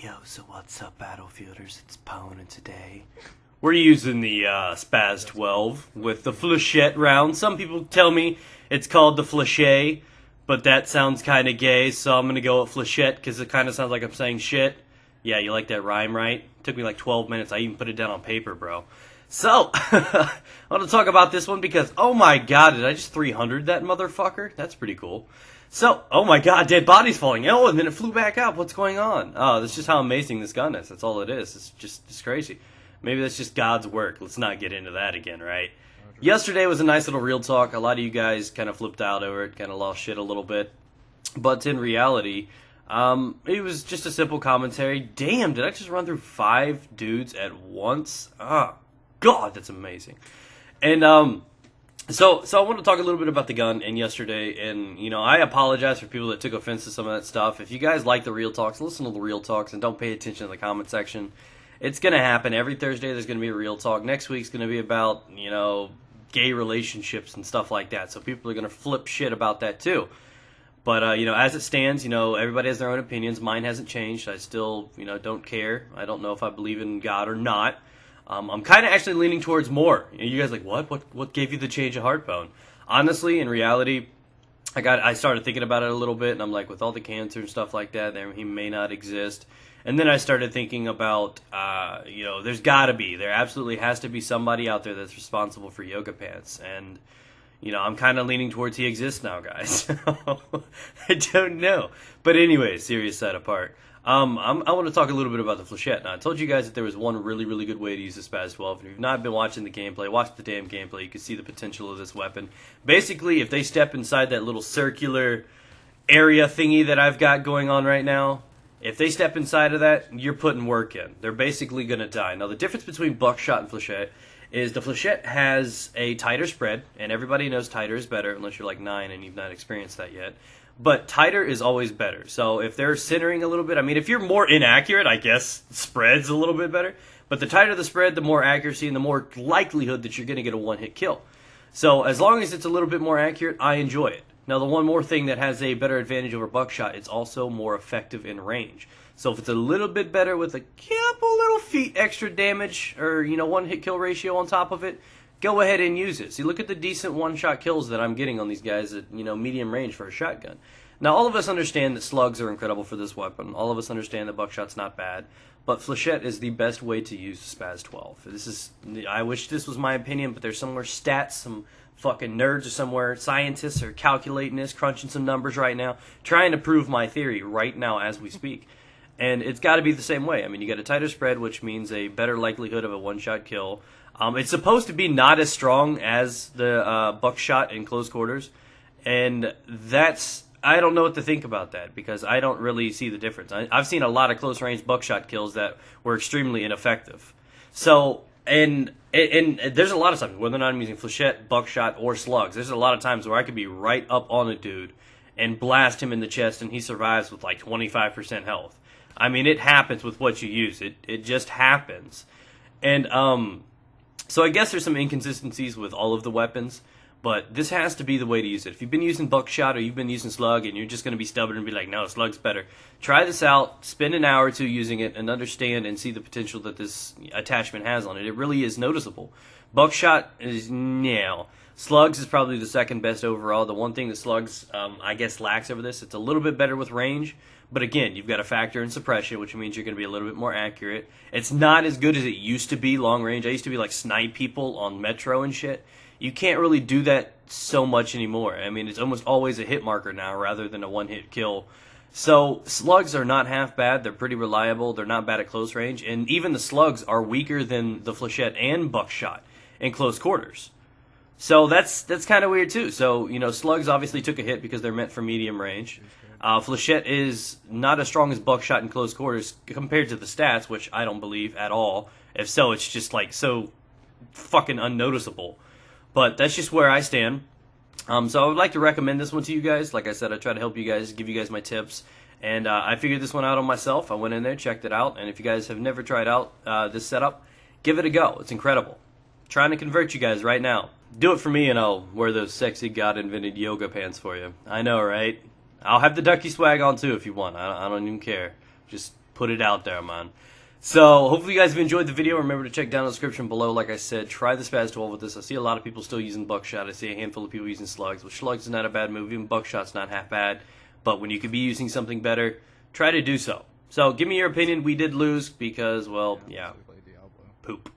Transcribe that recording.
Yo, so what's up, Battlefielders? It's Pone, and today we're using the Spas12 with the Flechette round. Some people tell me it's called the Flechette, but that sounds kind of gay, so I'm going to go with Flechette because it kind of sounds like I'm saying shit. Yeah, you like that rhyme, right? Took me like 12 minutes. I even put it down on paper, bro. So, I want to talk about this one because, oh my god, did I just 300 that motherfucker? That's pretty cool. So, oh my god, dead bodies falling. Oh, and then it flew back up. What's going on? Oh, that's just how amazing this gun is. That's all it is. It's crazy. Maybe that's just God's work. Let's not get into that again, right? Yesterday was a nice little real talk. A lot of you guys kind of flipped out over it, kind of lost shit a little bit. But in reality, it was just a simple commentary. Damn, did I just run through 5 dudes at once? Oh, God, that's amazing. And, So I want to talk a little bit about the gun and yesterday, and, you know, I apologize for people that took offense to some of that stuff. If you guys like the real talks, listen to the real talks and don't pay attention to the comment section. It's going to happen. Every Thursday there's going to be a real talk. Next week's going to be about, you know, gay relationships and stuff like that. So people are going to flip shit about that too. But, you know, as it stands, you know, everybody has their own opinions. Mine hasn't changed. I still, you know, don't care. I don't know if I believe in God or not. I'm kind of actually leaning towards more. You guys like, what? What gave you the change of heart, Bone? Honestly, in reality, I started thinking about it a little bit, and I'm like, with all the cancer and stuff like that, he may not exist. And then I started thinking about, you know, there absolutely has to be somebody out there that's responsible for yoga pants. And, you know, I'm kind of leaning towards he exists now, guys. I don't know. But anyway, serious side apart. I want to talk a little bit about the Flechette. Now, I told you guys that there was one really, really good way to use the Spas12. And if you've not been watching the gameplay, watch the damn gameplay. You can see the potential of this weapon. Basically, if they step inside that little circular area thingy that I've got going on right now, if they step inside of that, you're putting work in. They're basically going to die. Now, the difference between buckshot and Flechette is the Flechette has a tighter spread, and everybody knows tighter is better, unless you're like 9 and you've not experienced that yet. But tighter is always better. So if they're centering a little bit, I mean, if you're more inaccurate, I guess spread's a little bit better. But the tighter the spread, the more accuracy and the more likelihood that you're going to get a one-hit kill. So as long as it's a little bit more accurate, I enjoy it. Now, the one more thing that has a better advantage over buckshot, it's also more effective in range. So if it's a little bit better with a couple little feet extra damage or, you know, one-hit kill ratio on top of it, go ahead and use it. See, look at the decent one-shot kills that I'm getting on these guys at, you know, medium range for a shotgun. Now, all of us understand that slugs are incredible for this weapon. All of us understand that buckshot's not bad. But Flechette is the best way to use Spas12. I wish this was my opinion, but there's somewhere stats, some fucking nerds or somewhere, scientists are calculating this, crunching some numbers right now, trying to prove my theory right now as we speak. And it's got to be the same way. I mean, you get a tighter spread, which means a better likelihood of a one-shot kill. It's supposed to be not as strong as the buckshot in close quarters, and I don't know what to think about that because I don't really see the difference. I've seen a lot of close-range buckshot kills that were extremely ineffective. So, and there's a lot of times, whether or not I'm using Flechette, buckshot, or slugs, there's a lot of times where I could be right up on a dude and blast him in the chest, and he survives with like 25% health. I mean, it happens with what you use. It just happens. And, so I guess there's some inconsistencies with all of the weapons, but this has to be the way to use it. If you've been using buckshot or you've been using slug and you're just going to be stubborn and be like, no, slug's better, try this out, spend an hour or two using it, and understand and see the potential that this attachment has on it. It really is noticeable. Buckshot is now. Slugs is probably the second best overall. The one thing that slugs, I guess, lacks over this, it's a little bit better with range. But again, you've got to factor in suppression, which means you're going to be a little bit more accurate. It's not as good as it used to be long range. I used to be like snipe people on Metro and shit. You can't really do that so much anymore. I mean, it's almost always a hit marker now rather than a one-hit kill. So slugs are not half bad. They're pretty reliable. They're not bad at close range. And even the slugs are weaker than the Flechette and buckshot in close quarters. So that's kind of weird too. So, you know, slugs obviously took a hit because they're meant for medium range. Flechette is not as strong as buckshot in close quarters compared to the stats, which I don't believe at all. If so, it's just like so fucking unnoticeable. But that's just where I stand. So I would like to recommend this one to you guys. Like I said, I try to help you guys, give you guys my tips. And I figured this one out on myself. I went in there, checked it out. And if you guys have never tried out this setup, give it a go. It's incredible. Trying to convert you guys right now. Do it for me and I'll wear those sexy God-invented yoga pants for you. I know, right? I'll have the ducky swag on too if you want. I don't even care. Just Put it out there, man. So, hopefully you guys have enjoyed the video. Remember to check down the description below. Like I said, try the Spas12 with this. I see a lot of people still using Buckshot. I see a handful of people using Slugs. Well, Slugs is not a bad move. Even Buckshot's not half bad. But when you could be using something better, try to do so. So, give me your opinion. We did lose because, well, yeah, poop.